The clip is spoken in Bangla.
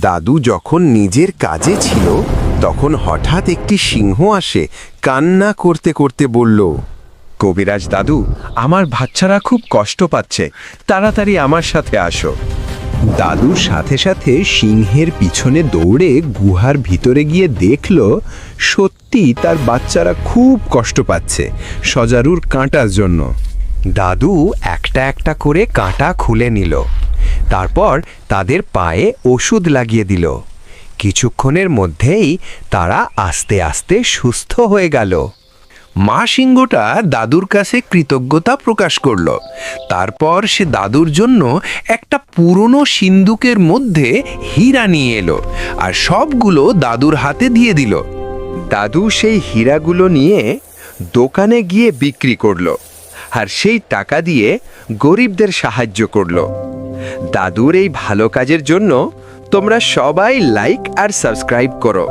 দাদু যখন নিজের কাজে ছিল তখন হঠাৎ একটি সিংহ আসে কান্না করতে করতে বলল, কবিরাজ দাদু, আমার বাচ্চারা খুব কষ্ট পাচ্ছে, তাড়াতাড়ি আমার সাথে আসো। দাদুর সাথে সাথে সিংহের পিছনে দৌড়ে গুহার ভিতরে গিয়ে দেখল সত্যি তার বাচ্চারা খুব কষ্ট পাচ্ছে সজারুর কাঁটার জন্য। দাদু একটা একটা করে কাঁটা খুলে নিল, তারপর তাদের পায়ে ওষুধ লাগিয়ে দিল। কিছুক্ষণের মধ্যেই তারা আস্তে আস্তে সুস্থ হয়ে গেল। মা সিংহটা দাদুর কাছে কৃতজ্ঞতা প্রকাশ করল। তারপর সে দাদুর জন্য একটা পুরনো সিন্দুকের মধ্যে হীরা নিয়ে এলো আর সবগুলো দাদুর হাতে দিয়ে দিল। দাদু সেই হীরাগুলো নিয়ে দোকানে গিয়ে বিক্রি করলো আর সেই টাকা দিয়ে গরিবদের সাহায্য করলো। দাদুর এই ভালো কাজের জন্য তোমরা সবাই লাইক আর সাবস্ক্রাইব করো।